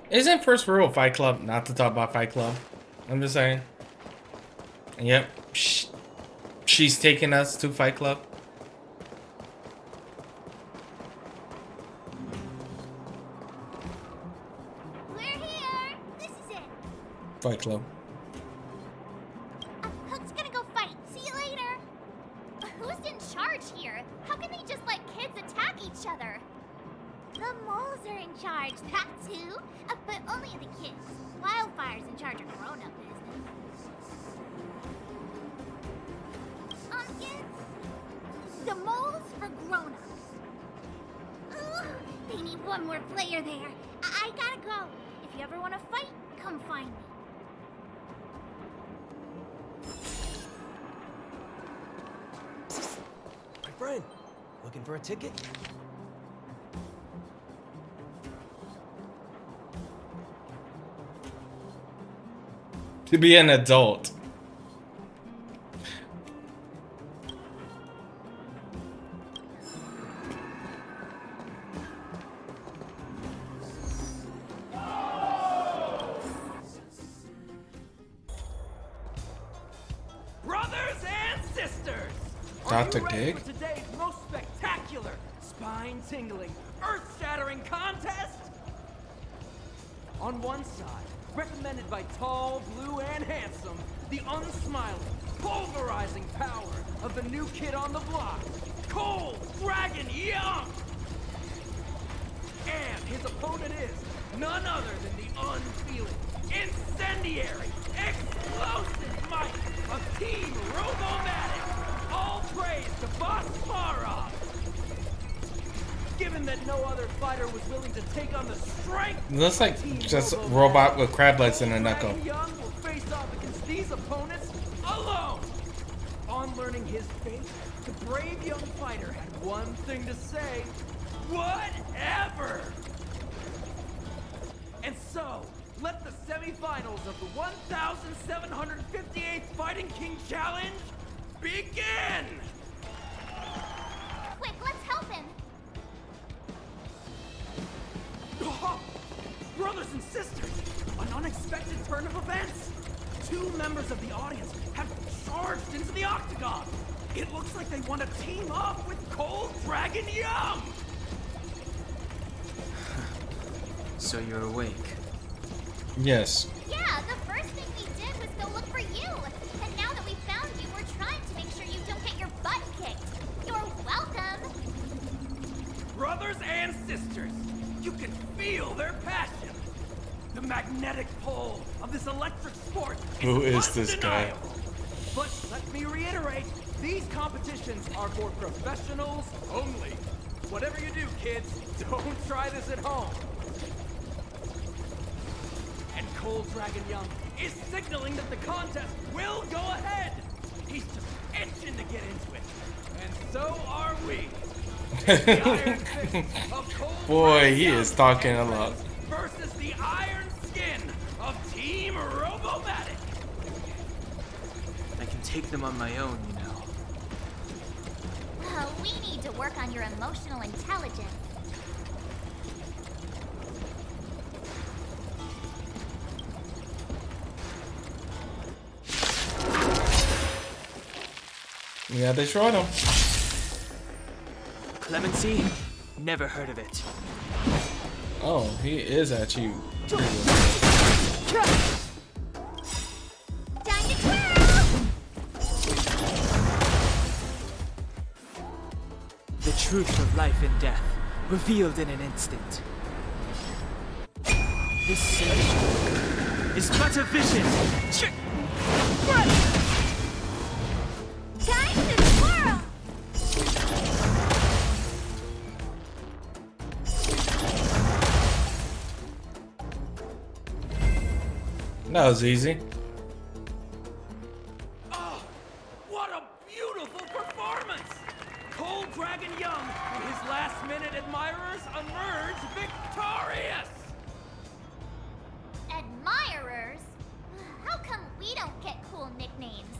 Isn't first rule of Fight Club not to talk about Fight Club? I'm just saying. Yep. She's taking us to Fight Club. We're here. This is it. Fight Club. Hook's gonna go fight. See you later. Who's in charge here? How can they just let kids attack each other? The moles are in charge, that's who. But only the kids. Wildfire's in charge of grown-up business. Kids? The moles for grown-ups. Ooh, they need one more player there. I gotta go. If you ever want to fight, come find me. My friend, looking for a ticket? To be an adult. Brothers and sisters! Dr. Are you ready Dig? for today's most spectacular, spine-tingling, earth-shattering contest? On one side, recommended by tall, blue, and handsome, the unsmiling, pulverizing power of the new kid on the block, Cold Dragon Young! And his opponent is none other than the unfeeling, incendiary, explosive might of Team Robomatic! All praise to Boss Marov! Given that no other fighter was willing to take on the strength, Looks like just a robot with crab legs and a knuckle. Dragon Young will face off against these opponents alone. On learning his fate, the brave young fighter had one thing to say: whatever. And so, let the semifinals of the 1,758th Fighting King Challenge begin. Quick, let's help him. Oh, brothers and sisters, an unexpected turn of events. Two members of the audience have charged into the octagon. It looks like they want to team up with Cold Dragon Young. So you're awake. Yes. Yeah, the first thing we did was go look for you. And now that we found you, we're trying to make sure you don't get your butt kicked. You're welcome. Brothers and sisters, you can feel their passion. The magnetic pull of this electric sport Who is this guy? undeniable. But let me reiterate, these competitions are for professionals only. Whatever you do, kids, don't try this at home. And Cold Dragon Young is signaling that the contest will go ahead. He's just itching to get into it. And so are we. The Iron Fist of Cold Boy, Dragon he Young is talking and a lot. friends versus the Iron Skin of Team Robomatic. I can take them on my own, you know. Well, we need to work on your emotional intelligence. Yeah, they showed him. Clemency? Never heard of it. Oh, he is actually. Time to twirl! The truth of life and death, revealed in an instant. This sage is but a vision. Time to twirl! That was easy. Oh, what a beautiful performance! Cold Dragon Young and his last-minute admirers emerge victorious! Admirers? How come we don't get cool nicknames?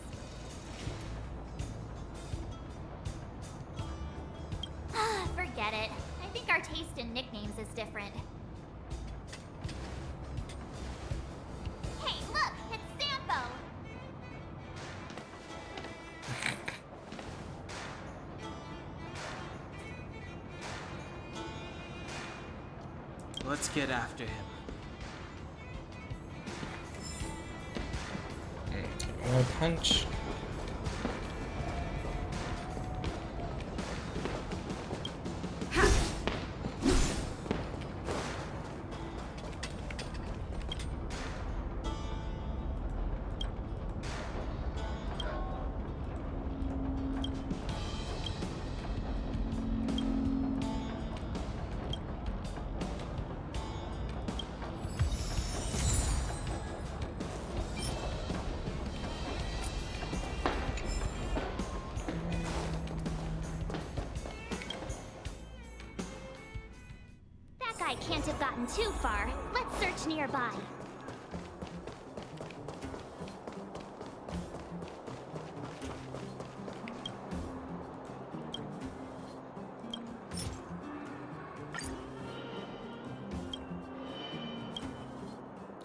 Forget it. I think our taste in nicknames is different. Let's get after him. Punch. That guy can't have gotten too far. Let's search nearby.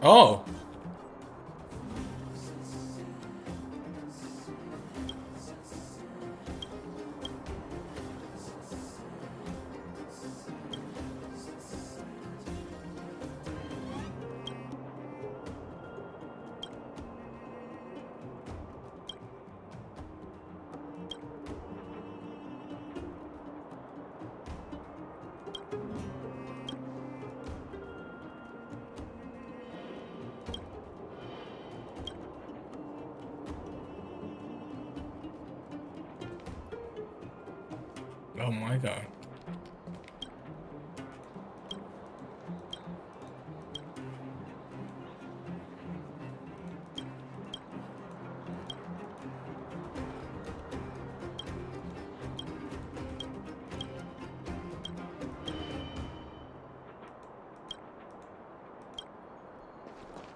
Oh. Oh my god.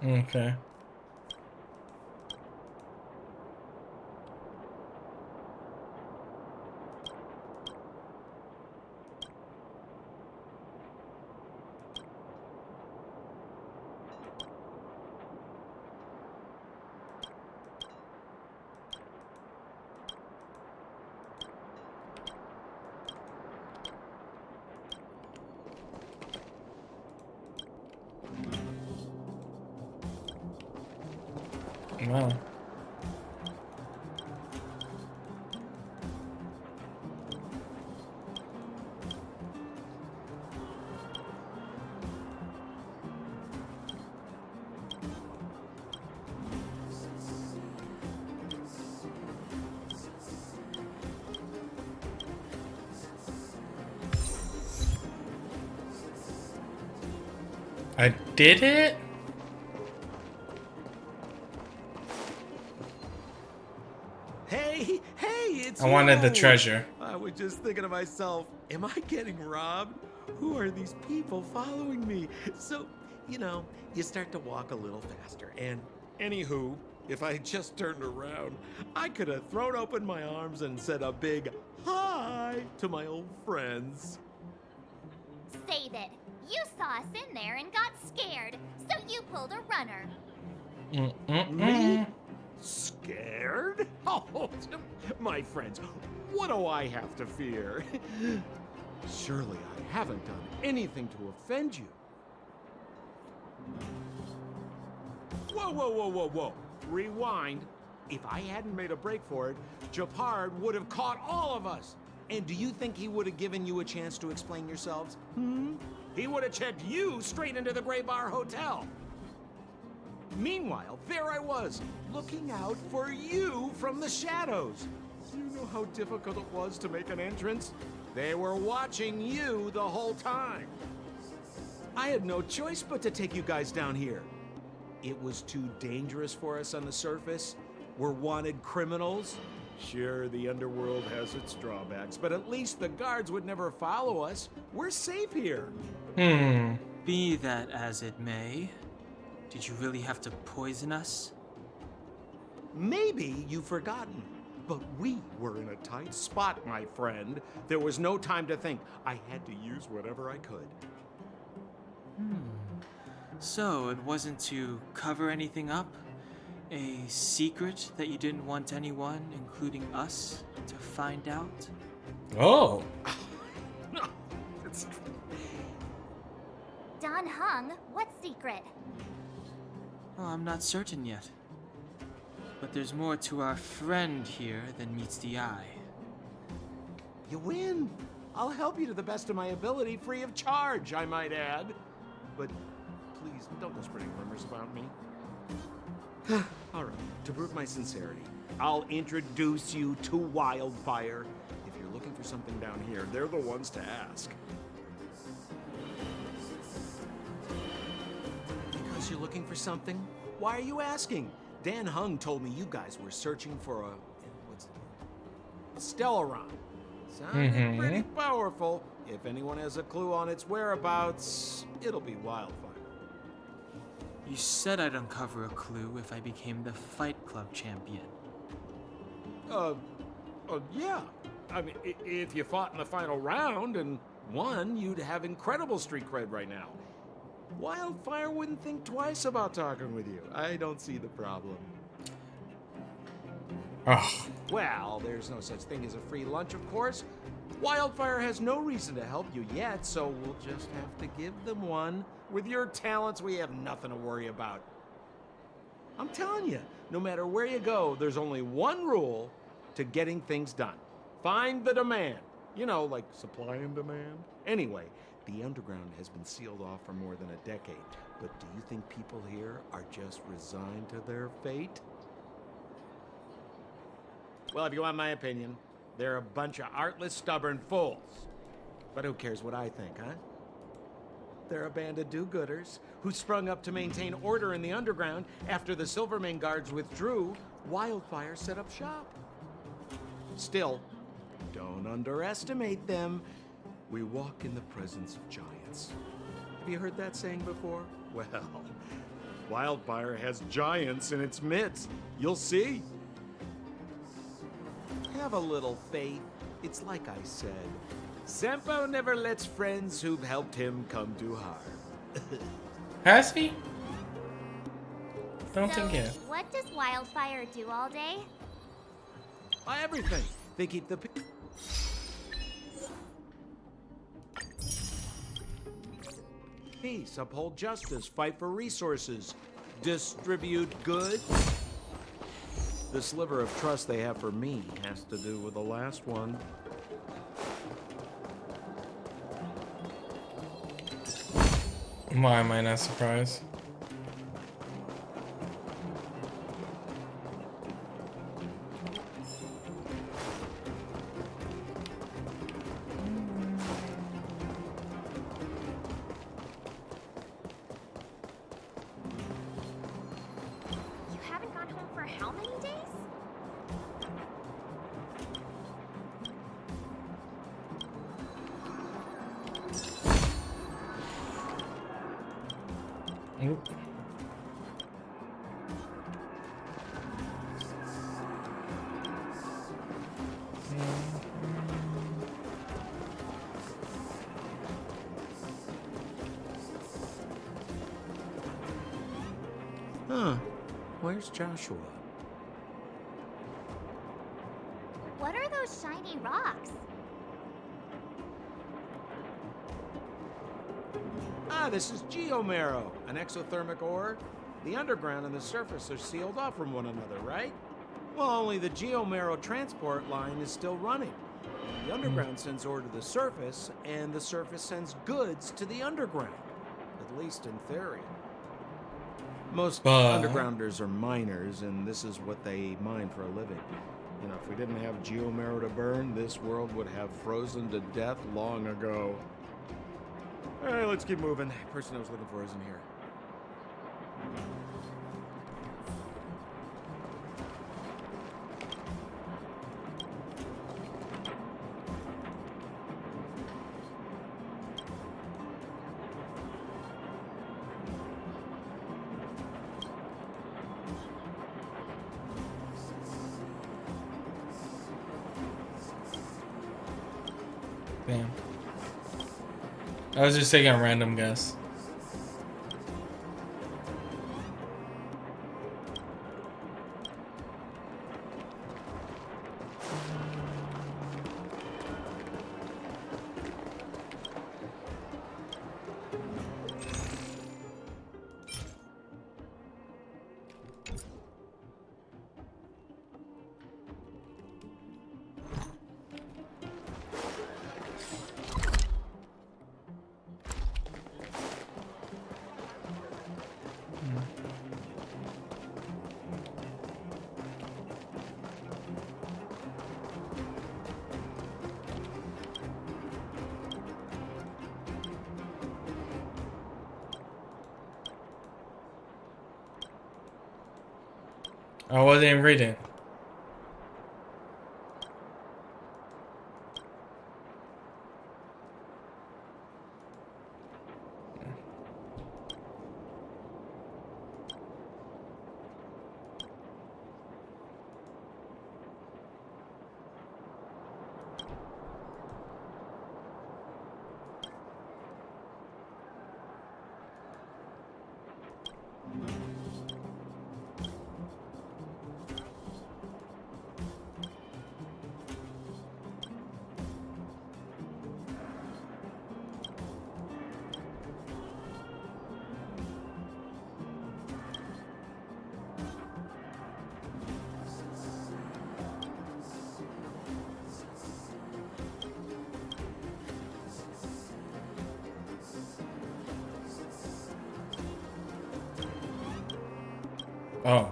Okay. Wow. I did it? Hey, it's I wanted the you. treasure. I was just thinking to myself, am I getting robbed? Who are these people following me? So, you start to walk a little faster. And anywho, if I had just turned around, I could have thrown open my arms and said a big hi to my old friends. Save it. You saw us in there and got scared, so you pulled a runner. Me? Scared? Oh, my friends, what do I have to fear? Surely I haven't done anything to offend you. Whoa. Rewind. If I hadn't made a break for it, Japard would have caught all of us. And do you think he would have given you a chance to explain yourselves? He would have checked you straight into the Gray Bar Hotel. Meanwhile, there I was, looking out for you from the shadows. Do you know how difficult it was to make an entrance? They were watching you the whole time. I had no choice but to take you guys down here. It was too dangerous for us on the surface. We're wanted criminals. Sure, the underworld has its drawbacks, but at least the guards would never follow us. We're safe here. Be that as it may, did you really have to poison us? Maybe you've forgotten, but we were in a tight spot, my friend. There was no time to think. I had to use whatever I could. So it wasn't to cover anything up? A secret that you didn't want anyone, including us, to find out? Oh. It's Don Dan Hung, what secret? Well, I'm not certain yet. But there's more to our friend here than meets the eye. You win. I'll help you to the best of my ability, free of charge, I might add. But please, don't go spreading rumors about me. All right, to prove my sincerity, I'll introduce you to Wildfire. If you're looking for something down here, they're the ones to ask. Because you're looking for something? Why are you asking? Dan Hung told me you guys were searching for a Stellaron. Sounded pretty powerful. If anyone has a clue on its whereabouts, it'll be Wildfire. You said I'd uncover a clue if I became the Fight Club champion. Yeah. I mean, if you fought in the final round and won, you'd have incredible street cred right now. Wildfire wouldn't think twice about talking with you. I don't see the problem. Oh, Well, there's no such thing as a free lunch, of course. Wildfire has no reason to help you yet, so we'll just have to give them one. With your talents, we have nothing to worry about. I'm telling you, no matter where you go, there's only one rule to getting things done. Find the demand. You know, like supply and demand. Anyway, the underground has been sealed off for more than a decade. But do you think people here are just resigned to their fate? Well, if you want my opinion, they're a bunch of artless, stubborn fools. But who cares what I think, huh? They're a band of do-gooders who sprung up to maintain order in the underground after the Silvermane guards withdrew. Wildfire set up shop. Still, don't underestimate them. We walk in the presence of giants. Have you heard that saying before? Well, Wildfire has giants in its midst. You'll see. Have a little faith. It's like I said. Zempo never lets friends who've helped him come to harm. has he? Don't So, think it. what does Wildfire do all day? Everything. They keep the peace, uphold justice, fight for resources, distribute goods. The sliver of trust they have for me has to do with the last one. Why am I not surprised? You haven't gone home for how many days? Nope. Huh. Where's Joshua? What are those shiny rocks? This is geomero, an exothermic ore. The underground and the surface are sealed off from one another, right? Well, only the geomero transport line is still running. The underground sends ore to the surface, and the surface sends goods to the underground. At least in theory. Most undergrounders are miners, and this is what they mine for a living. You know, if we didn't have geomero to burn, this world would have frozen to death long ago. All right, let's keep moving. Person I was looking for isn't here. Damn. I was just taking a random guess. I wasn't reading. Oh.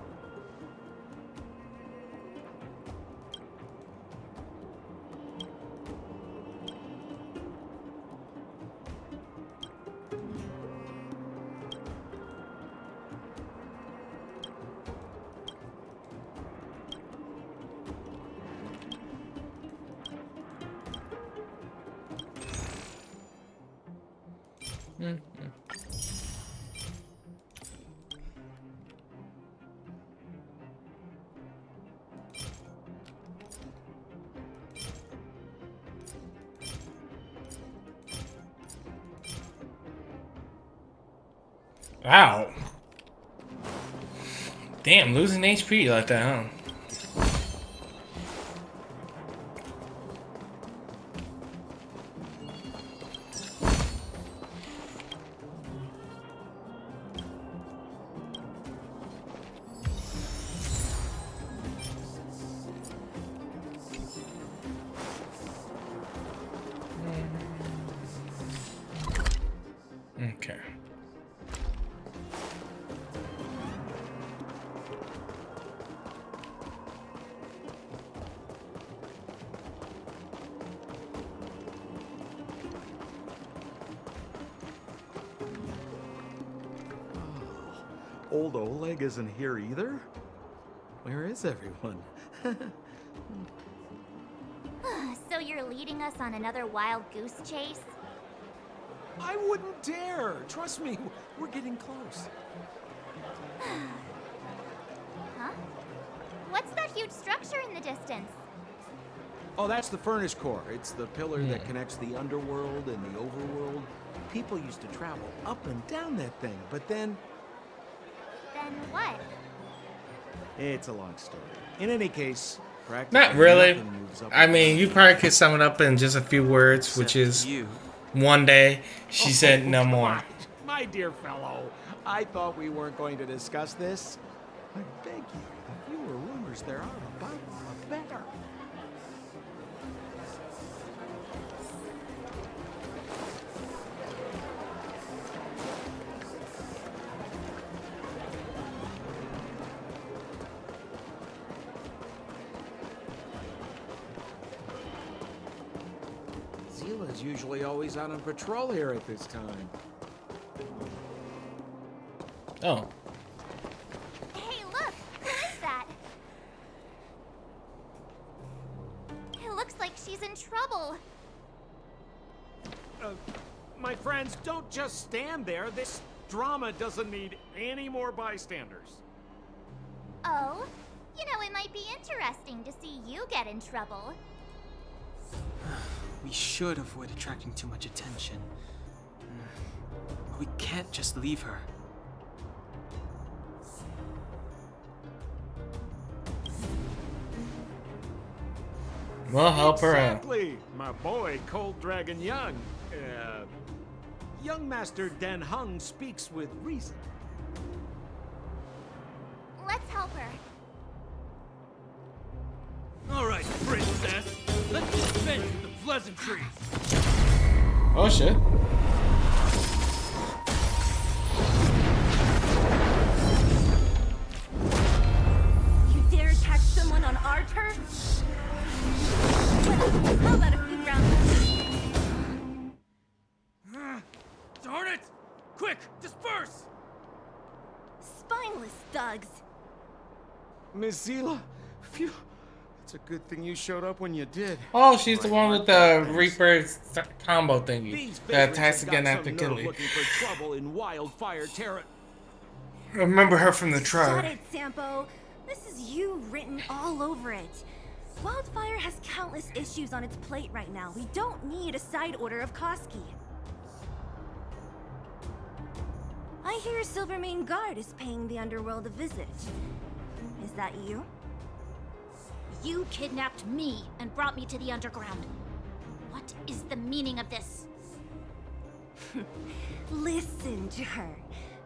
Wow. Damn, losing HP like that, huh? Okay. Old Oleg isn't here either? Where is everyone? So you're leading us on another wild goose chase? I wouldn't dare! Trust me, we're getting close. Huh? What's that huge structure in the distance? Oh, that's the furnace core. It's the pillar that connects the underworld and the overworld. People used to travel up and down that thing, but then... Then what? It's a long story. In any case, Not really. nothing moves up I mean, you probably could sum it up in just a few words, which is You. one day she said no come more. on, my dear fellow, I thought we weren't going to discuss this. I beg you, the fewer rumors there are about it, the better. Zila's usually always out on patrol here at this time. Oh. Hey, look! Who is that? It looks like she's in trouble. My friends, don't just stand there. This drama doesn't need any more bystanders. Oh? You know, it might be interesting to see you get in trouble. We should avoid attracting too much attention. But we can't just leave her. Well, help her out. Exactly, my boy, Cold Dragon Young. Young Master Den Hung speaks with reason. Let's help her. All right, princess. Let's dispense with the pleasantries. Oh shit. You dare attack someone on our turf? Well, how about a few rounds? Darn it! Quick, disperse! Spineless thugs. Miss Zila. Phew. It's a good thing you showed up when you did. Oh, she's the My one heart with the felt Reaper combo thingy These that vagrants attacks have again got after some nerve killing. looking for trouble in Wildfire Terra. Remember her from the Shut trial. it, Sampo. This is you written all over it. Wildfire has countless issues on its plate right now. We don't need a side order of Koski. I hear Silvermane Guard is paying the underworld a visit. Is that you? You kidnapped me and brought me to the underground. What is the meaning of this? Listen to her.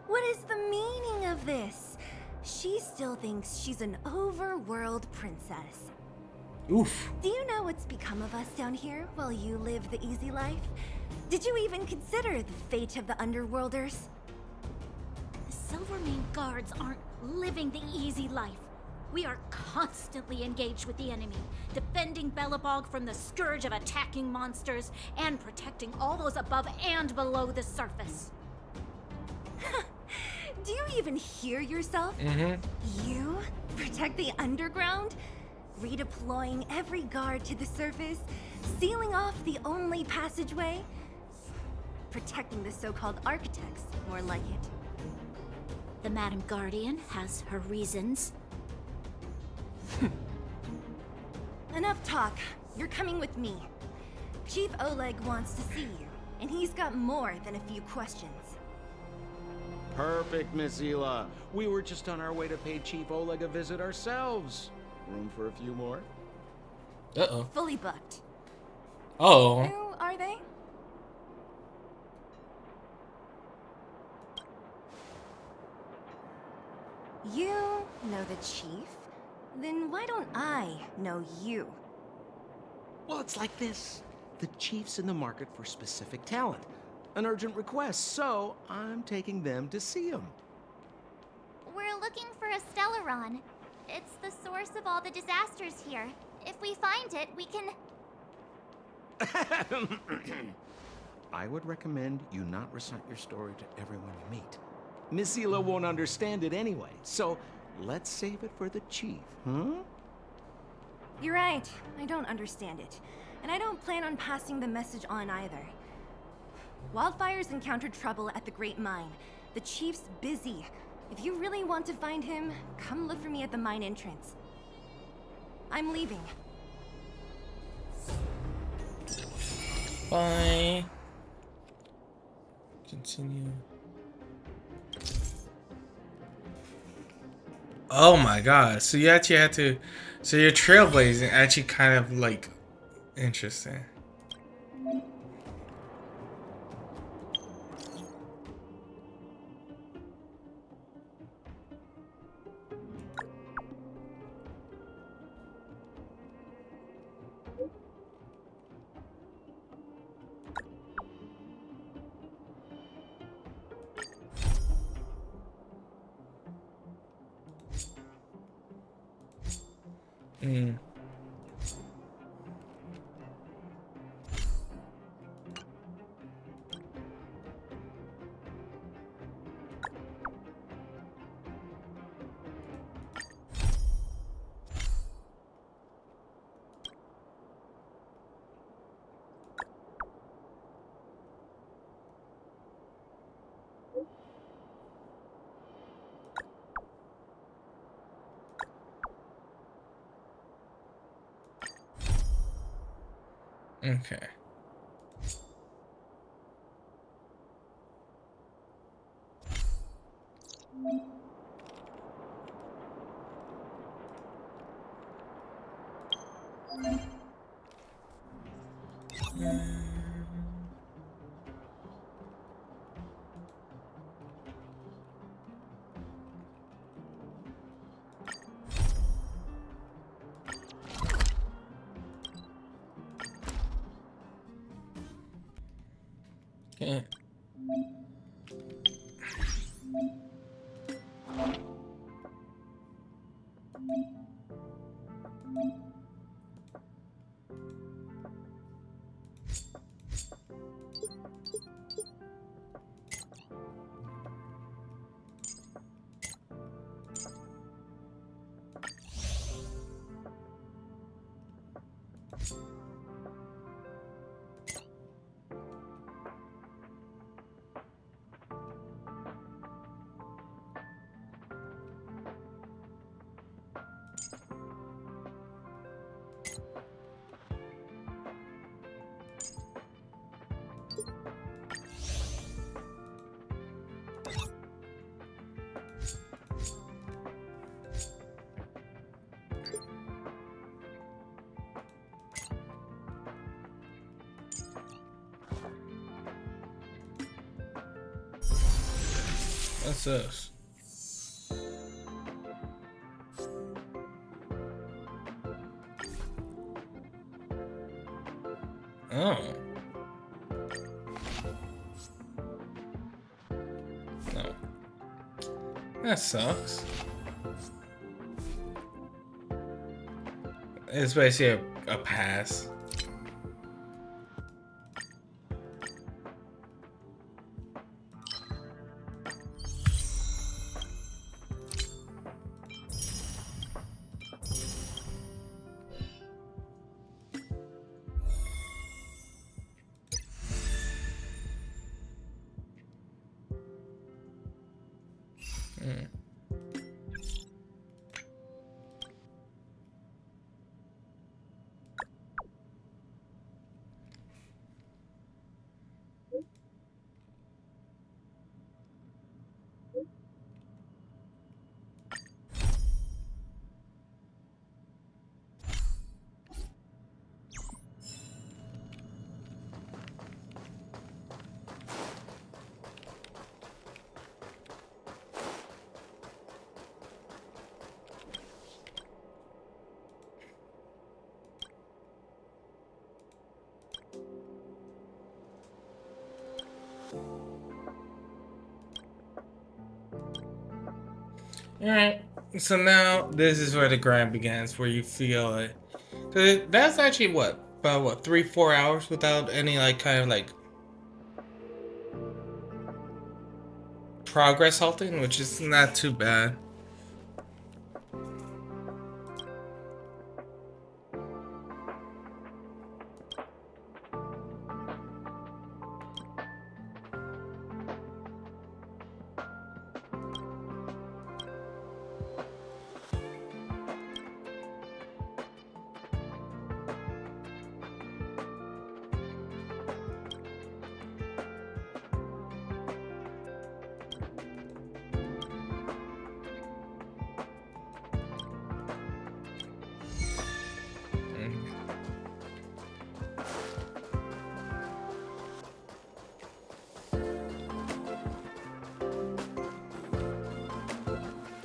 What is the meaning of this? She still thinks she's an overworld princess. Oof. Do you know what's become of us down here while you live the easy life? Did you even consider the fate of the underworlders? The Silvermane Guards aren't living the easy life. We are constantly engaged with the enemy, defending Belobog from the scourge of attacking monsters and protecting all those above and below the surface. Do you even hear yourself? You protect the underground? Redeploying every guard to the surface? Sealing off the only passageway? Protecting the so-called architects, more like it. The Madam Guardian has her reasons. Enough talk. You're coming with me. Chief Oleg wants to see you, and he's got more than a few questions. Perfect, Miss Zila. We were just on our way to pay Chief Oleg a visit ourselves. Room for a few more? Uh-oh. Fully booked. Oh. Who are they? You know the chief? Then why don't I know you? Well, it's like this. The chief's in the market for specific talent. An urgent request, so I'm taking them to see him. We're looking for a Stellaron. It's the source of all the disasters here. If we find it, we can... I would recommend you not recite your story to everyone you meet. Miss Zila won't understand it anyway, so let's save it for the chief, huh? You're right. I don't understand it. And I don't plan on passing the message on either. Wildfire's encountered trouble at the Great Mine. The chief's busy. If you really want to find him, come look for me at the mine entrance. I'm leaving. Bye. Continue. Oh my god. So you actually had to... So your trailblazing actually kind of like... Interesting. Mm. Okay. Okay. What's this? Oh. No. That sucks. It's basically a pass. Alright, so now this is where the grind begins, where you feel it. So that's actually what? About what, 3-4 hours without any like kind of like progress halting, which is not too bad.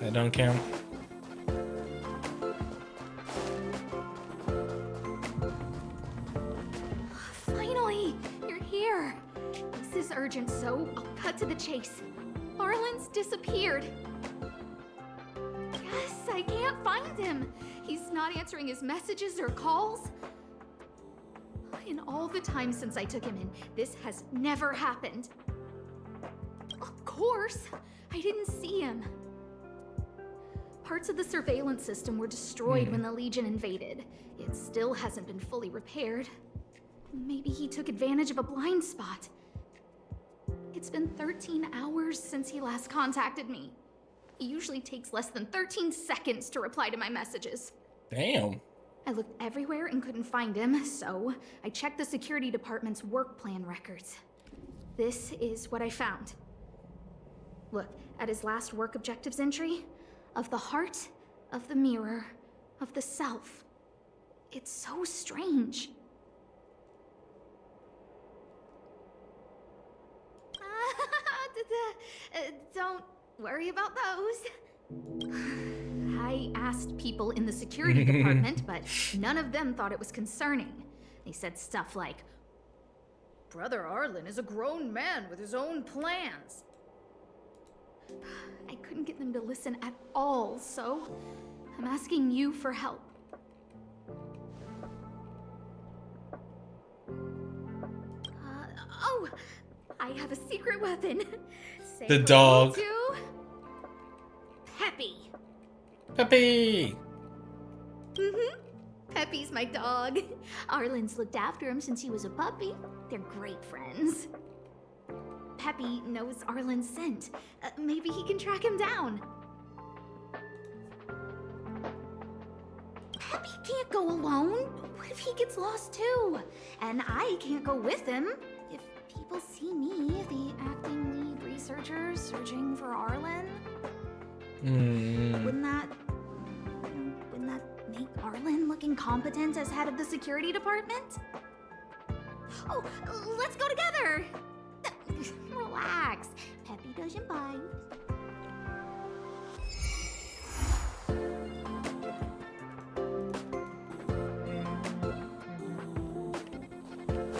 That don't count. Finally, you're here. This is urgent, so I'll cut to the chase. Arlen's disappeared. Yes, I can't find him. He's not answering his messages or calls. In all the time since I took him in, this has never happened. Of course, I didn't see him. Parts of the surveillance system were destroyed when the Legion invaded. It still hasn't been fully repaired. Maybe he took advantage of a blind spot. It's been 13 hours since he last contacted me. He usually takes less than 13 seconds to reply to my messages. Damn. I looked everywhere and couldn't find him, so I checked the security department's work plan records. This is what I found. Look, at his last work objectives entry, of the heart, of the mirror, of the self. It's so strange. Don't worry about those. I asked people in the security department, but none of them thought it was concerning. They said stuff like, Brother Arlen is a grown man with his own plans. I couldn't get them to listen at all, so I'm asking you for help. Oh, I have a secret weapon. Say The hello dog. to Peppy. Peppy! Peppy's my dog. Arlen's looked after him since he was a puppy. They're great friends. Peppy knows Arlen's scent. Maybe he can track him down. Peppy can't go alone. What if he gets lost too? And I can't go with him. If people see me, the acting lead researcher searching for Arlen, wouldn't that make Arlen look incompetent as head of the security department? Oh, let's go together. Relax. Peppy doesn't bite.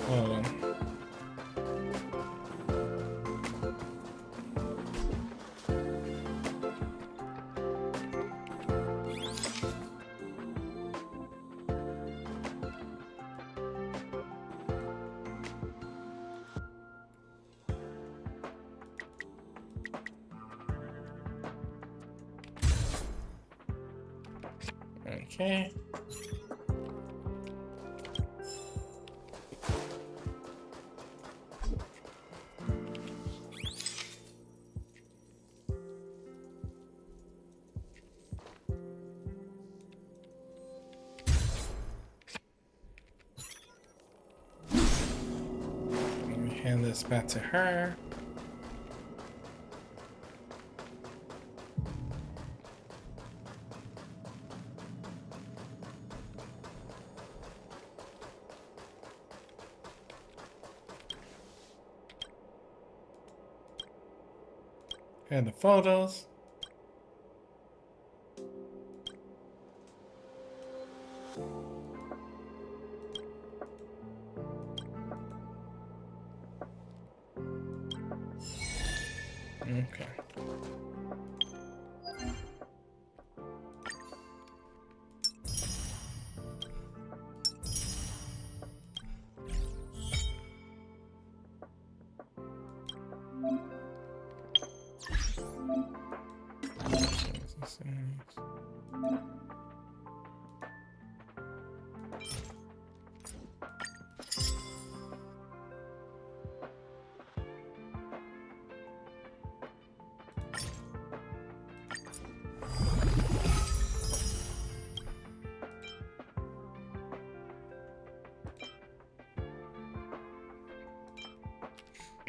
Hold on. Okay. Let me hand this back to her. And the photos. Okay.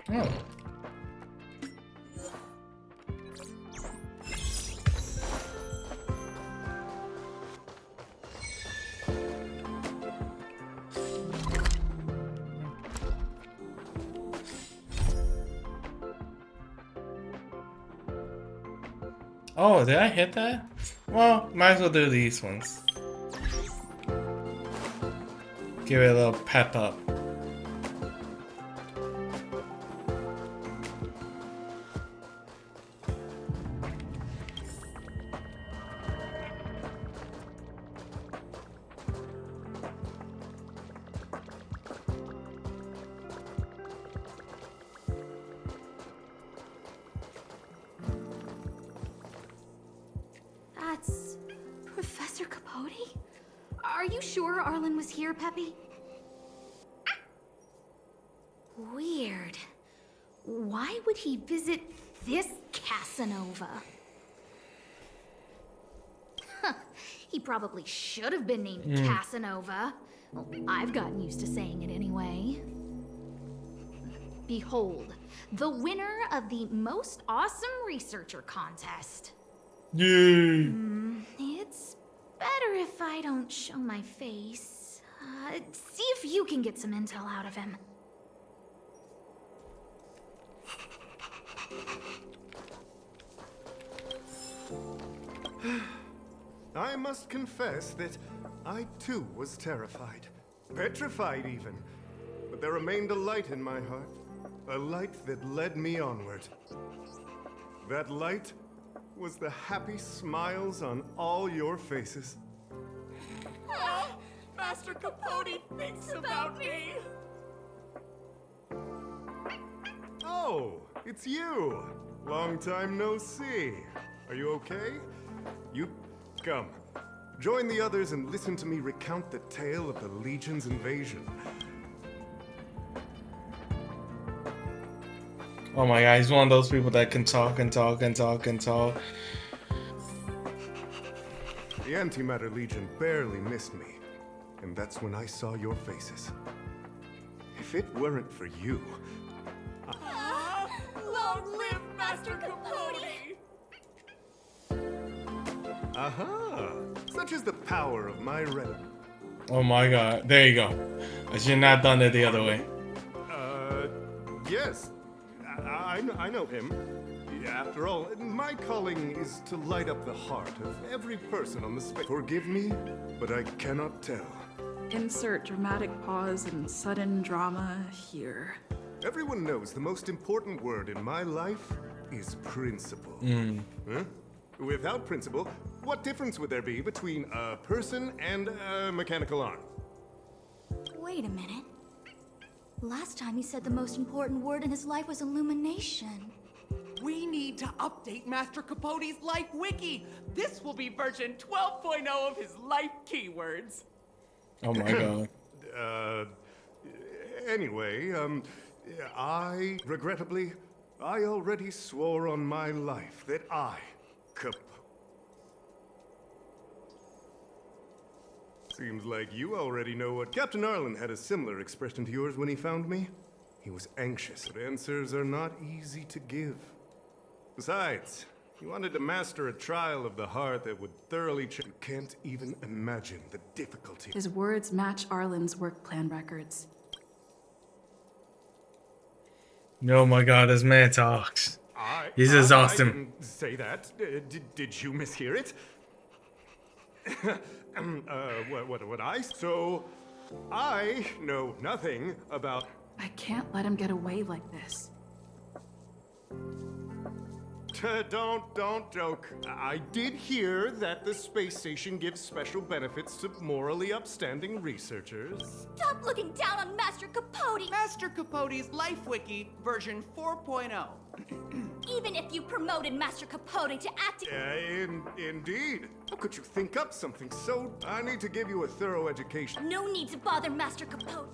Oh. Oh, did I hit that? Well, might as well do these ones. Give it a little pep up. That's Professor Capote? Are you sure Arlen was here, Peppy? Weird. Why would he visit this Casanova? Huh, he probably should have been named Casanova. Well, I've gotten used to saying it anyway. Behold, the winner of the Most Awesome Researcher contest. Yay! It's better if I don't show my face. See if you can get some intel out of him. I must confess that I too was terrified. Petrified even. But there remained a light in my heart. A light that led me onward. That light was the happy smiles on all your faces. Master Capote thinks about me! Oh, it's you! Long time no see. Are you okay? You come. Join the others and listen to me recount the tale of the Legion's invasion. Oh my god, he's one of those people that can talk and talk and talk and talk. The Antimatter Legion barely missed me. And that's when I saw your faces. If it weren't for you... Long live Master Capote! Aha! Such is the power of my red... Oh my god, there you go. I should not have done it the other way. Yes. I know him. After all, my calling is to light up the heart of every person on the space. Forgive me, but I cannot tell. Insert dramatic pause and sudden drama here. Everyone knows the most important word in my life is principle. Huh? Without principle, what difference would there be between a person and a mechanical arm? Wait a minute. Last time he said the most important word in his life was illumination. We need to update Master Capote's life wiki. This will be version 12.0 of his life keywords. Oh my god. Anyway, regrettably, I already swore on my life that Seems like you already know what Captain Arlen had a similar expression to yours when he found me. He was anxious, but answers are not easy to give. Besides, he wanted to master a trial of the heart that would thoroughly You can't even imagine the difficulty. His words match Arlen's work plan records. Oh my god, this man talks. He's exhausting. I didn't say that. Did you mishear it? What I? So, I know nothing about... I can't let him get away like this. Don't joke. I did hear that the space station gives special benefits to morally upstanding researchers. Stop looking down on Master Capote! Master Capote's life wiki version 4.0. Even if you promoted Master Capote to acting... Indeed. How could you think up something so... I need to give you a thorough education. No need to bother Master Capote.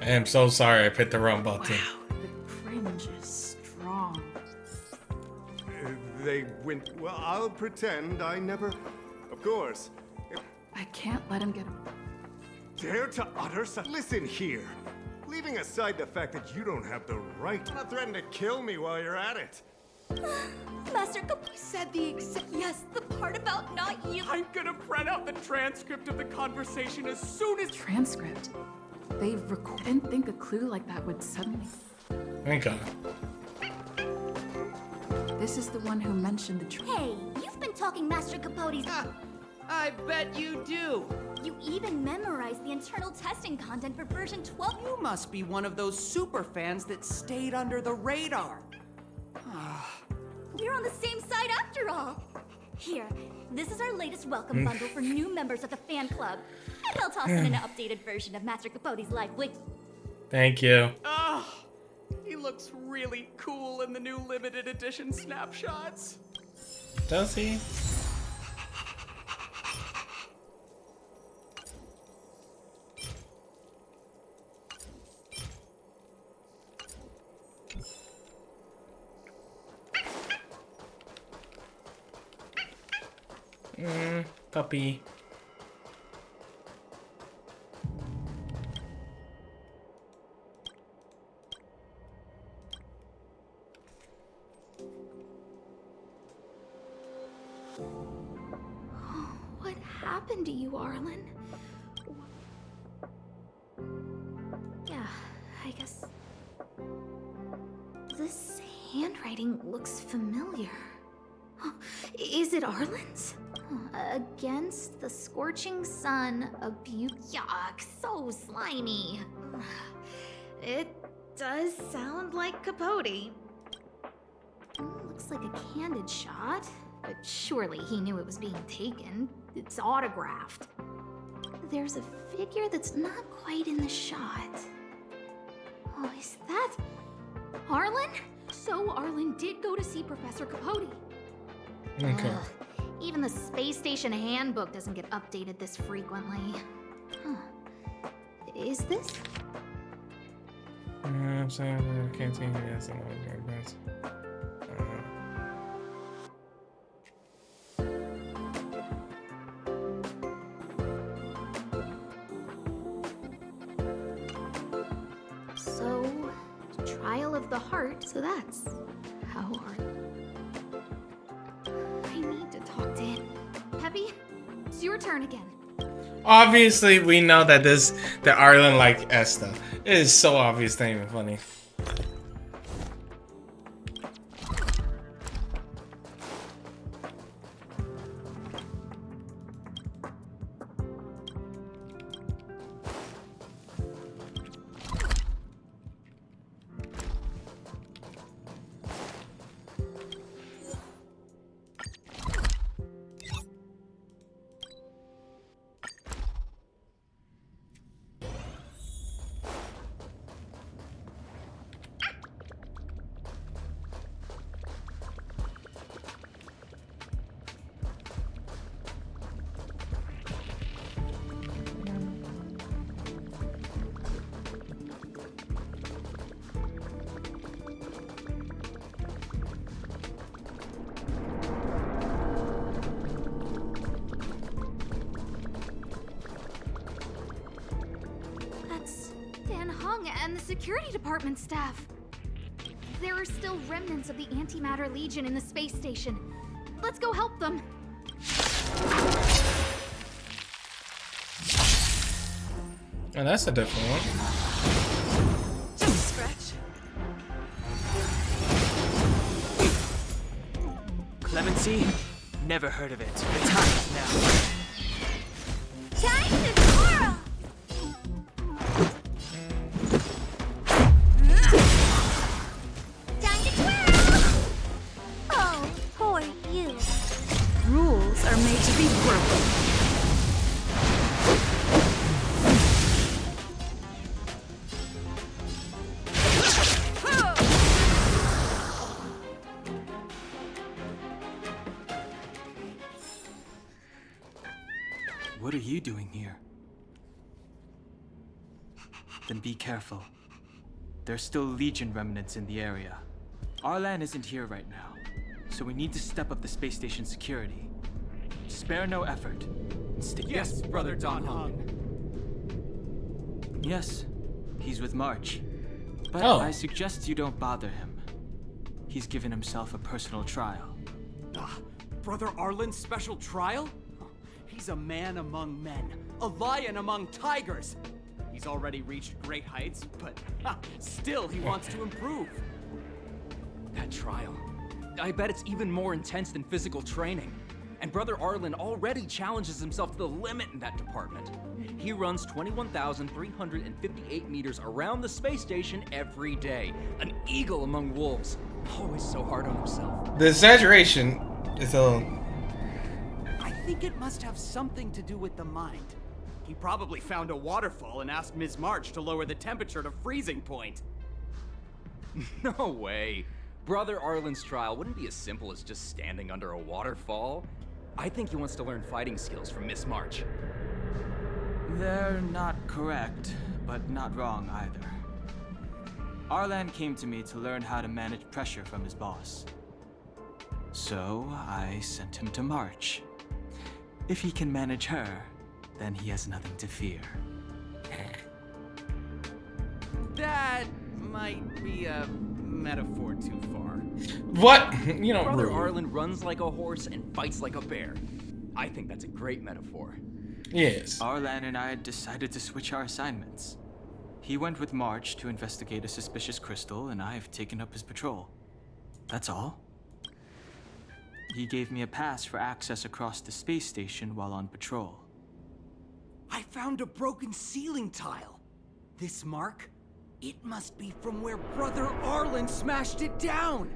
I am so sorry I picked the wrong button. Wow, the cringe is strong. They went... Well, I'll pretend I never... Of course. I can't let him get away. Dare to utter such... Listen here. Leaving aside the fact that you don't have the right... Not threaten to kill me while you're at it. Master Capote said the exact... Yes, the part about not you... I'm gonna print out the transcript of the conversation as soon as... Transcript? They've recorded. I didn't think a clue like that would suddenly... Thank God. This is the one who mentioned the Hey, you've been talking Master Capote's... I bet you do. You even memorized the internal testing content for version 12. You must be one of those super fans that stayed under the radar. We're on the same side after all. Here, this is our latest welcome bundle for new members of the fan club. And I'll toss in an updated version of Master Capote's life wiki. Thank you. He looks really cool in the new limited edition snapshots. Does he? Puppy. What happened to you, Arlen? Yeah, I guess... This handwriting looks familiar. Is it Arlen's? Against the scorching sun, a yuck, so slimy. It does sound like Capote. Looks like a candid shot, but surely he knew it was being taken. It's autographed. There's a figure that's not quite in the shot. Oh, is that Arlen? So Arlen did go to see Professor Capote. Okay. Even the space station handbook doesn't get updated this frequently. Huh. Is this? I'm sorry, I can't see this. So, trial of the heart. So that's how Arlen. I need to talk to him. Peppy, it's your turn again. Obviously, we know that that Arlen like Esther. It is so obvious, not even funny. and the security department staff. There are still remnants of the Antimatter Legion in the space station. Let's go help them. Oh, that's a different one. Just a scratch. Clemency? Never heard of it. The time is now. Time to twirl! Time to twirl! Oh, poor you. Rules are made to be broken. What are you doing here? Then be careful. There's still Legion remnants in the area. Arlan isn't here right now, so we need to step up the space station security. Spare no effort. And stick Yes, Brother Don Hung. Yes, he's with March. But Oh. I suggest you don't bother him. He's given himself a personal trial. Brother Arlen's special trial? He's a man among men, a lion among tigers. He's already reached great heights, but still he wants to improve. That trial, I bet it's even more intense than physical training. And Brother Arlen already challenges himself to the limit in that department. He runs 21,358 meters around the space station every day. An eagle among wolves. Always so hard on himself. The exaggeration is a little. I think it must have something to do with the mind. He probably found a waterfall and asked Ms. March to lower the temperature to freezing point. No way. Brother Arlen's trial wouldn't be as simple as just standing under a waterfall. I think he wants to learn fighting skills from Miss March. They're not correct, but not wrong either. Arlan came to me to learn how to manage pressure from his boss. So I sent him to March. If he can manage her, then he has nothing to fear. That might be a metaphor too far. What? You know, Brother rude. Arlen runs like a horse and fights like a bear. I think that's a great metaphor. Yes. Arlan and I decided to switch our assignments. He went with March to investigate a suspicious crystal, and I've taken up his patrol. That's all. He gave me a pass for access across the space station while on patrol. I found a broken ceiling tile. This mark? It must be from where Brother Arlen smashed it down.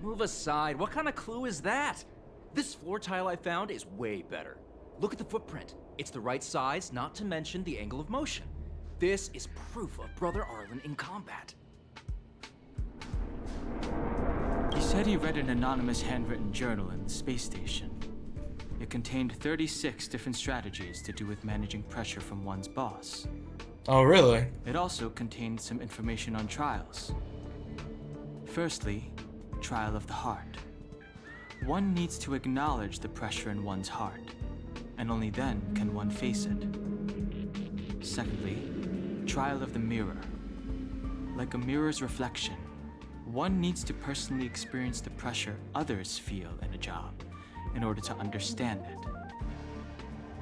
Move aside. What kind of clue is that? This floor tile I found is way better. Look at the footprint. It's the right size, not to mention the angle of motion. This is proof of Brother Arlen in combat. He said he read an anonymous handwritten journal in the space station. It contained 36 different strategies to do with managing pressure from one's boss. Oh, really? It also contained some information on trials. Firstly, trial of the heart. One needs to acknowledge the pressure in one's heart, and only then can one face it. Secondly, trial of the mirror. Like a mirror's reflection, one needs to personally experience the pressure others feel in a job in order to understand it.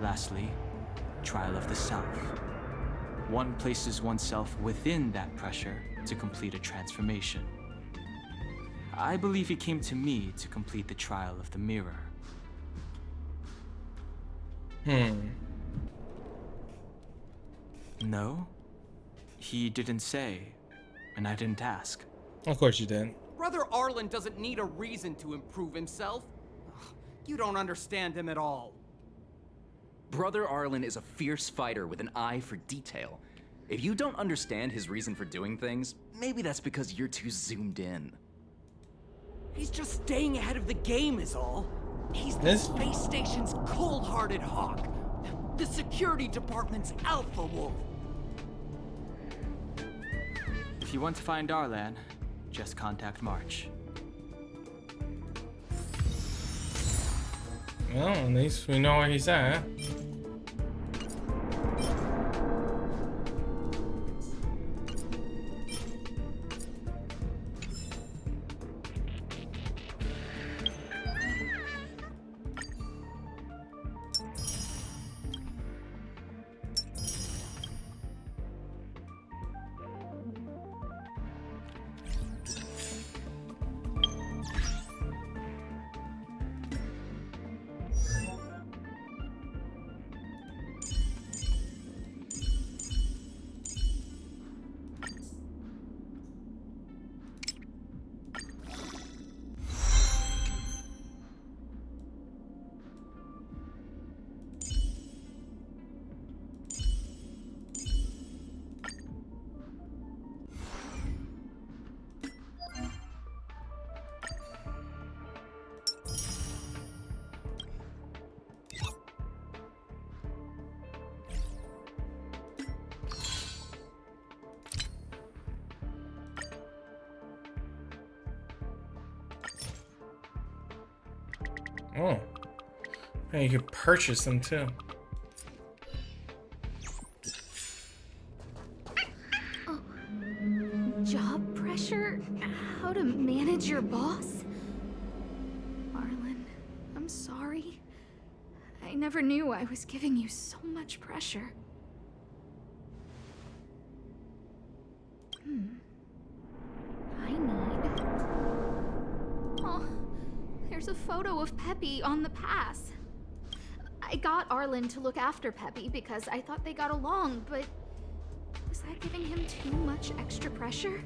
Lastly, trial of the self. One places oneself within that pressure to complete a transformation. I believe he came to me to complete the trial of the mirror. No, he didn't say, and I didn't ask. Of course you did. Brother Arlen doesn't need a reason to improve himself. Ugh, you don't understand him at all. Brother Arlen is a fierce fighter with an eye for detail. If you don't understand his reason for doing things, maybe that's because you're too zoomed in. He's just staying ahead of the game is all. He's the space station's cold-hearted hawk. The security department's alpha wolf. If you want to find Arlan, just contact March. Well, at least we know where he's at. Oh. And you can purchase them too. Job pressure? How to manage your boss? Arlen, I'm sorry. I never knew I was giving you so much pressure. I need... Oh, there's a photo of Peppy on the pass. I got Arlen to look after Peppy because I thought they got along, but... was I giving him too much extra pressure?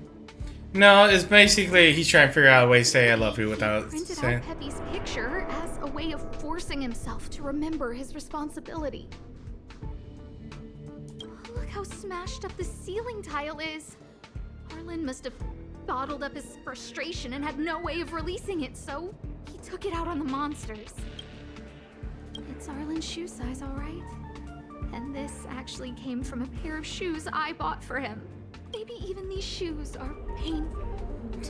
No, it's basically he's trying to figure out a way to say I love you without He printed saying. out Peppy's picture as a way of forcing himself to remember his responsibility. Look how smashed up the ceiling tile is. Arlen must have bottled up his frustration and had no way of releasing it, so he took it out on the monsters. It's Arlen's shoe size, all right? And this actually came from a pair of shoes I bought for him. Maybe even these shoes are painful.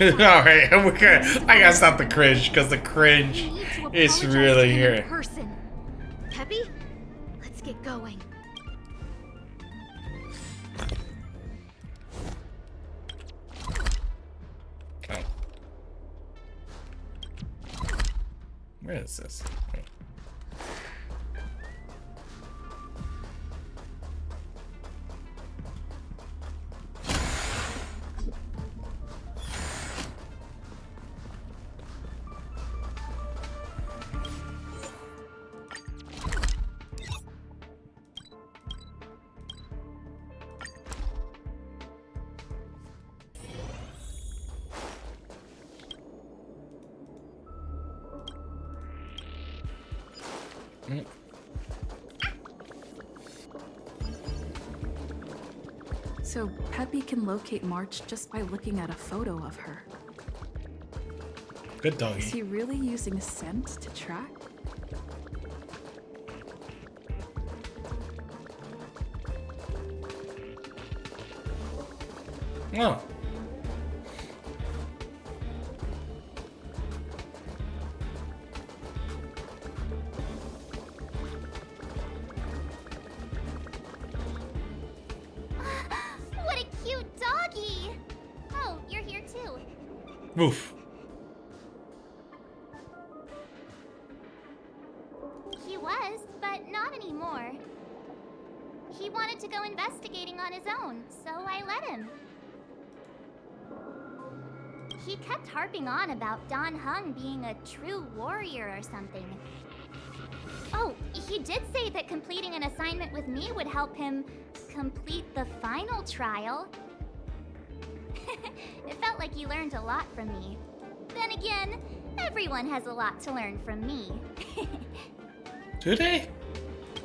Alright, I gotta stop the cringe, because the cringe is really here. Person. Peppy, let's get going. Oh. Where is this? So Peppy can locate March just by looking at a photo of her. Good Is doggy. he really using scent to track? Oh. What a cute doggy! Oh, you're here too. Oof. He was, but not anymore. He wanted to go investigating on his own, so I let him. He kept harping on about Don Hung being a true warrior or something. Oh, he did say that completing an assignment with me would help him complete the final trial. It felt like he learned a lot from me. Then again, everyone has a lot to learn from me. Do they?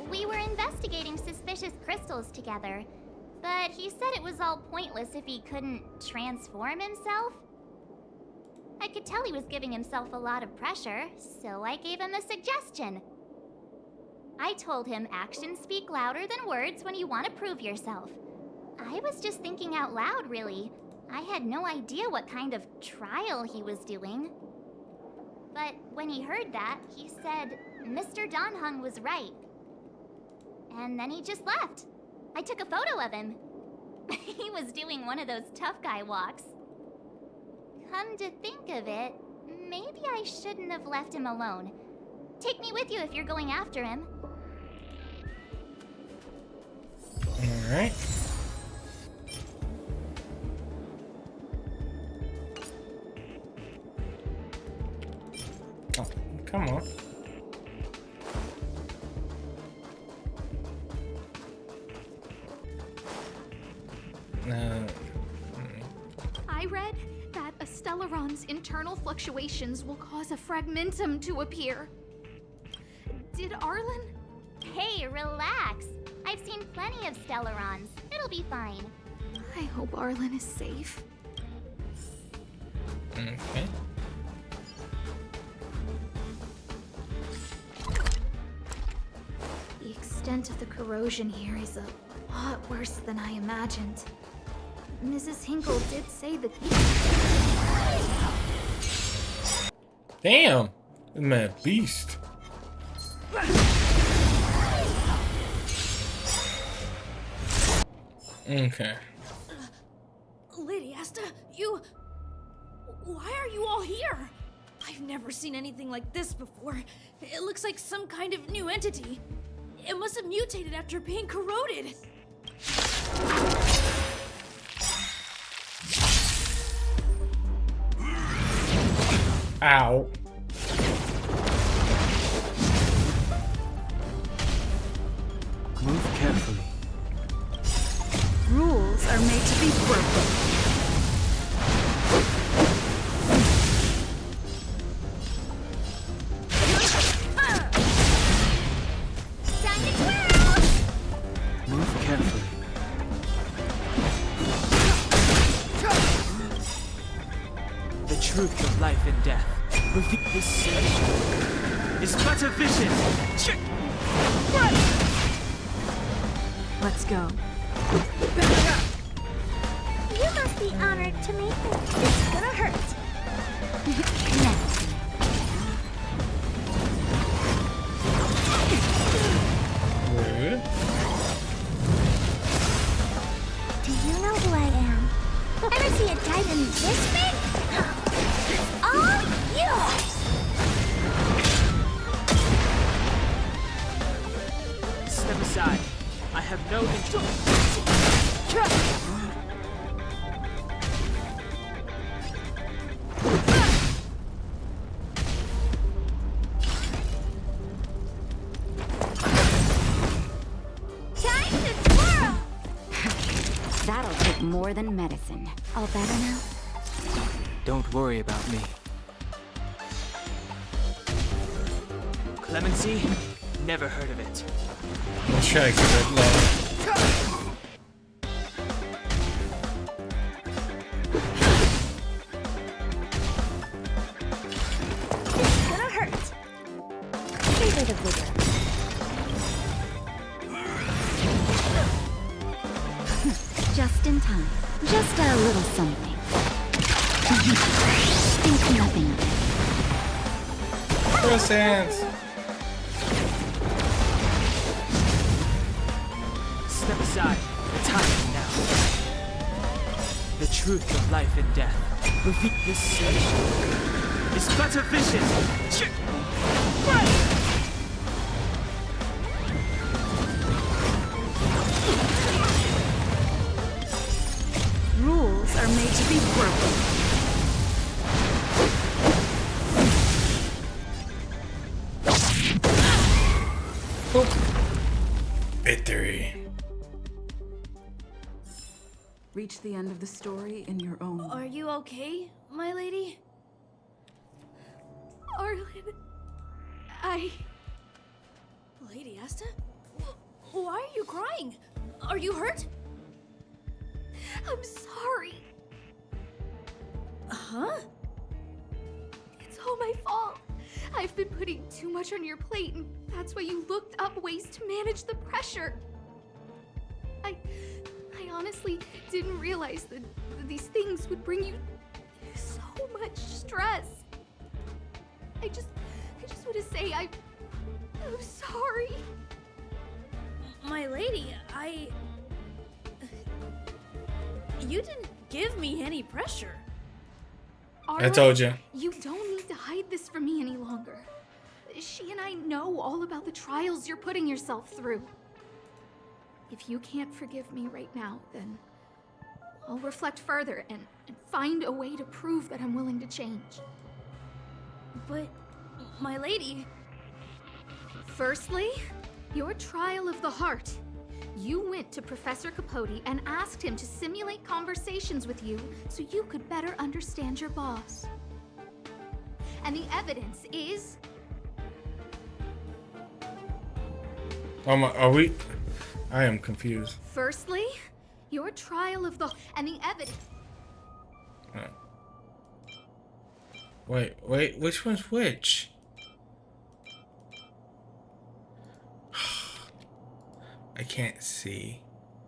We were investigating suspicious crystals together, but he said it was all pointless if he couldn't transform himself. I could tell he was giving himself a lot of pressure, so I gave him a suggestion. I told him actions speak louder than words when you want to prove yourself. I was just thinking out loud, really. I had no idea what kind of trial he was doing. But when he heard that, he said Mr. Don Hung was right. And then he just left. I took a photo of him. He was doing one of those tough guy walks. Come to think of it, maybe I shouldn't have left him alone. Take me with you if you're going after him. Alright. Oh, come on. I read that a Stellaron's internal fluctuations will cause a fragmentum to appear. Did Arlen? Hey, relax. I've seen plenty of Stellarons. It'll be fine. I hope Arlen is safe. Okay. The extent of the corrosion here is a lot worse than I imagined. Mrs. Hinkle did say that Damn! This man beast. Okay. Lady Asta, you... Why are you all here? I've never seen anything like this before. It looks like some kind of new entity. It must have mutated after being corroded. Ow. Move carefully. Rules are made to be broken. Time to twirl! Move carefully. The truth of life and death. Reveal this sin is but a vision. Let's go. You must be honored to meet me. It's gonna hurt. Rude. Do you know who I am? Ever see a diamond this big? It's all yours! Step aside. I have no interest. Time to twirl! That'll take more than medicine. All better now? Don't worry about me. Clemency? Never heard of it. Let's try to keep it low. It's gonna hurt. Give it a vigor. Just in time. Just a little something. Think nothing of it. Cross hands. Step aside. The time is now. The truth of life and death. Reveal this sin is but a vision. Rules are made to be broken. Victory. Reach the end of the story in your own way. Are you okay, my lady? Arlen, Lady Asta? Why are you crying? Are you hurt? I'm sorry. Huh? It's all my fault. I've been putting too much on your plate, and that's why you looked up ways to manage the pressure. I honestly didn't realize that these things would bring you so much stress. I just want to say I'm sorry. My lady, You didn't give me any pressure. I told you. You don't need to hide this from me any longer. She and I know all about the trials you're putting yourself through. If you can't forgive me right now, then I'll reflect further and find a way to prove that I'm willing to change. But, my lady... Firstly, your trial of the heart. You went to Professor Capote and asked him to simulate conversations with you so you could better understand your boss. And the evidence is... Are we? I am confused. Firstly, your trial of the... And the evidence... Wait, which one's which? I can't see.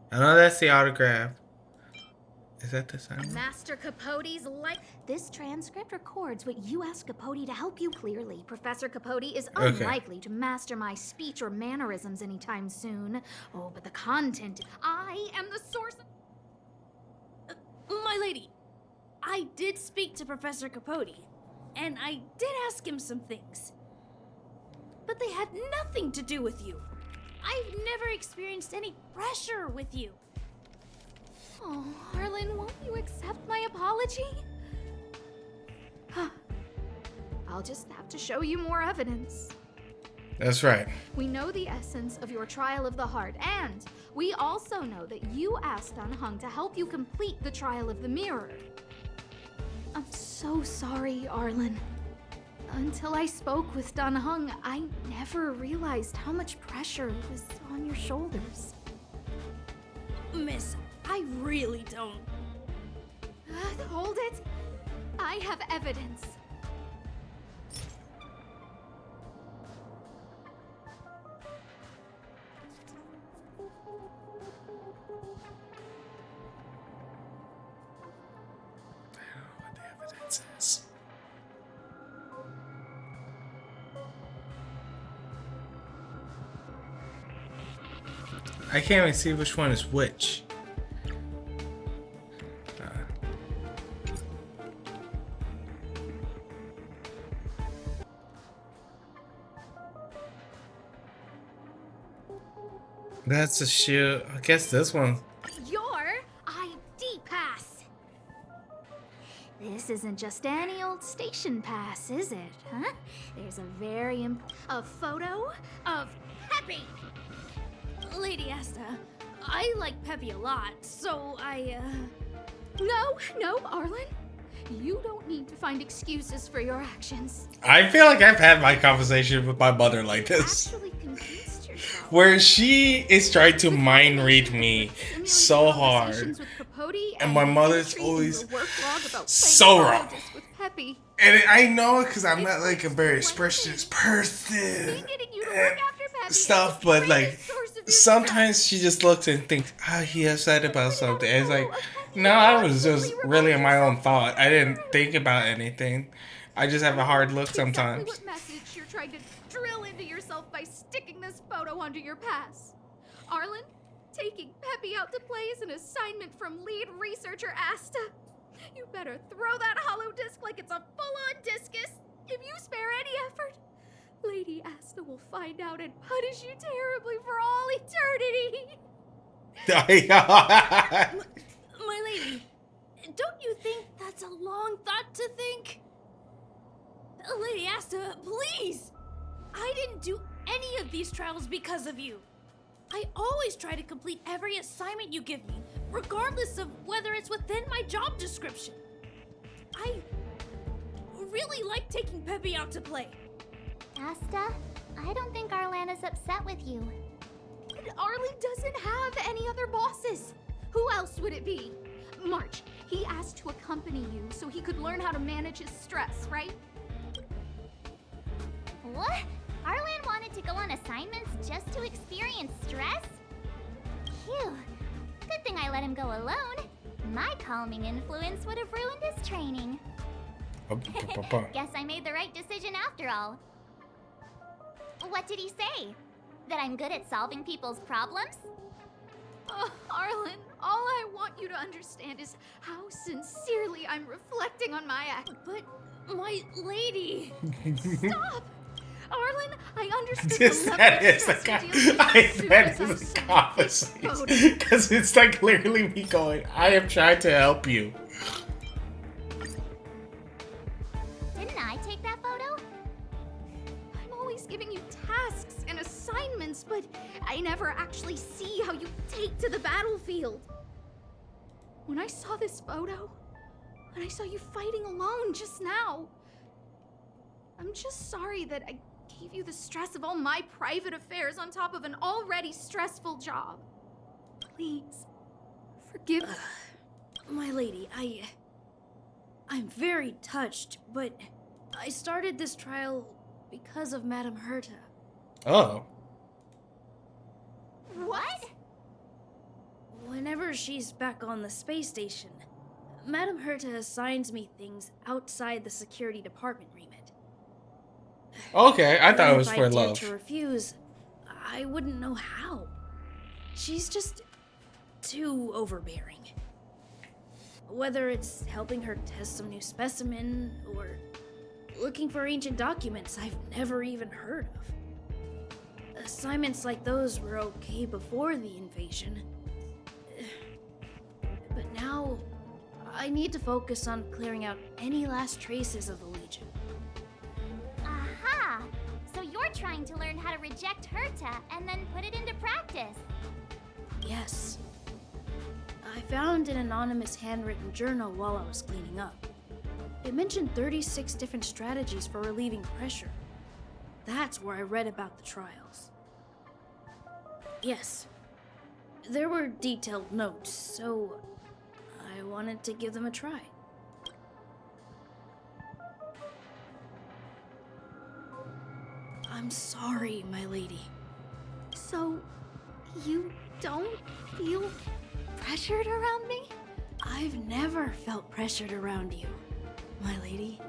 I know that's the autograph. Is that the sound? Master Capote's life. This transcript records what you asked Capote to help you clearly. Professor Capote is Okay. unlikely to master my speech or mannerisms anytime soon. Oh, but the content. I am the source. My lady, I did speak to Professor Capote, and I did ask him some things. But they had nothing to do with you. I've never experienced any pressure with you. Oh, Harlan, won't you accept my apology? Huh. I'll just have to show you more evidence. That's right. We know the essence of your trial of the heart, and we also know that you asked Hung to help you complete the trial of the mirror. I'm so sorry, Arlen. Until I spoke with Hung, I never realized how much pressure was on your shoulders. Miss, I really don't. Hold it. I have evidence. What the evidence is. I can't even see which one is which. That's a shield. I guess this one. Your ID pass. This isn't just any old station pass, is it? Huh? There's a very a photo of Peppy. Lady Asta, I like Peppy a lot, so No, Arlen. You don't need to find excuses for your actions. I feel like I've had my conversation with my mother like this. Actually convinced yourself. Where she is trying to mind read me so hard. And my mother's always so wrong. And I know because I'm not like a very expressionist person and stuff, but like sometimes she just looks and thinks, oh, he upset about something. And it's like, no, I was just really in my own thought. I didn't think about anything. I just have a hard look sometimes. What message you're trying to drill into yourself by sticking this photo onto your pass? Arlen, taking Peppy out to play is an assignment from lead researcher Asta. You better throw that hollow disc like it's a full-on discus. If you spare any effort, Lady Asta will find out and punish you terribly for all eternity. My lady, don't you think that's a long thought to think? Lady Asta, please! I didn't do any of these trials because of you. I always try to complete every assignment you give me, regardless of whether it's within my job description. I really like taking Peppy out to play. Asta, I don't think Arlan is upset with you. Arlen doesn't have any other bosses. Who else would it be? March, he asked to accompany you so he could learn how to manage his stress, right? What? Arlan wanted to go on assignments just to experience stress? Phew. Good thing I let him go alone. My calming influence would have ruined his training. Guess I made the right decision after all. What did he say? That I'm good at solving people's problems? Oh, Arlen, all I want you to understand is how sincerely I'm reflecting on my act. But, my lady... Stop! Arlen, I understood That is a conversation. Because it's like clearly me going, I am trying to help you. Didn't I take that photo? I'm always giving you tasks and assignments, but I never actually see how you take to the battlefield. When I saw this photo, and I saw you fighting alone just now, I'm just sorry that I gave you the stress of all my private affairs on top of an already stressful job. Please, forgive me. My lady, I'm very touched, but I started this trial because of Madame Herta. Oh. What? Whenever she's back on the space station, Madam Herta assigns me things outside the security department remit. Okay, I thought it was If for I dared love. to refuse, I wouldn't know how. She's just too overbearing. Whether it's helping her test some new specimen or looking for ancient documents I've never even heard of. Assignments like those were okay before the invasion. But now, I need to focus on clearing out any last traces of the Legion. Aha! So you're trying to learn how to reject Herta and then put it into practice. Yes. I found an anonymous handwritten journal while I was cleaning up. It mentioned 36 different strategies for relieving pressure. That's where I read about the trials. Yes. There were detailed notes, so I wanted to give them a try. I'm sorry, my lady. So, you don't feel pressured around me? I've never felt pressured around you, my lady.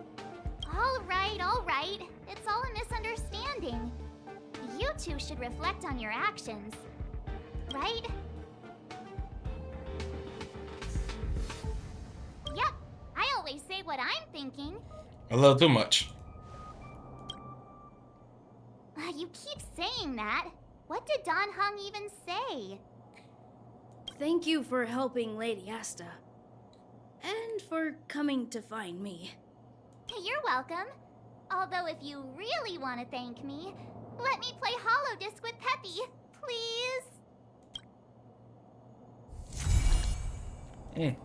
All right. It's all a misunderstanding. You two should reflect on your actions, right? Yep, I always say what I'm thinking. A little too much. You keep saying that. What did Don Hung even say? Thank you for helping Lady Asta. And for coming to find me. You're welcome. Although if you really want to thank me, let me play Hollow Disc with Peppy, please. Oh.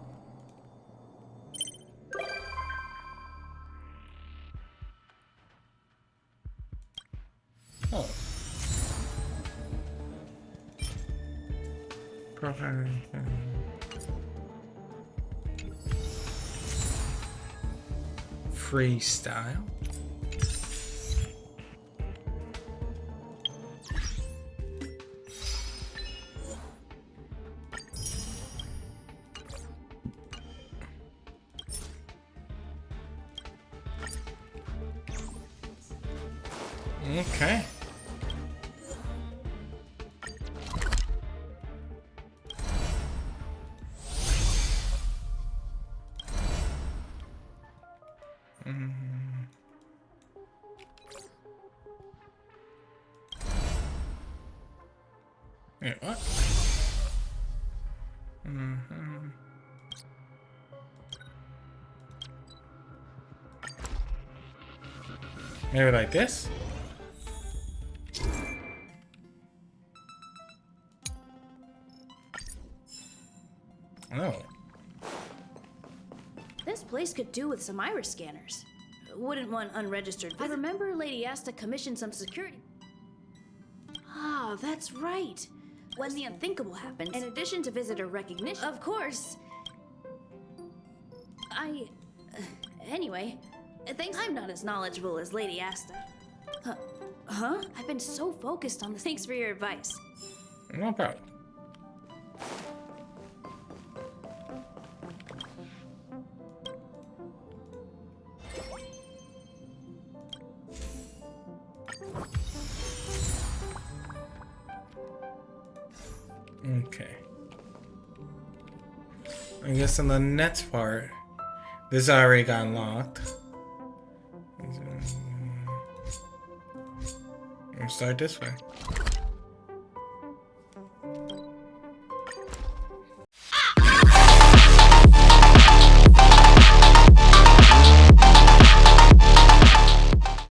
Freestyle. Okay. Wait, what? Maybe like this? Oh. This place could do with some iris scanners. Wouldn't want unregistered. I remember Lady Asta commissioned some security. Ah, that's right. When the unthinkable happens, in addition to visitor recognition, of course. Anyway, thanks. I'm not as knowledgeable as Lady Asta. Huh? I've been so focused on this. Thanks for your advice. No problem. Okay. I guess in the next part, this already got unlocked. Let's start this way.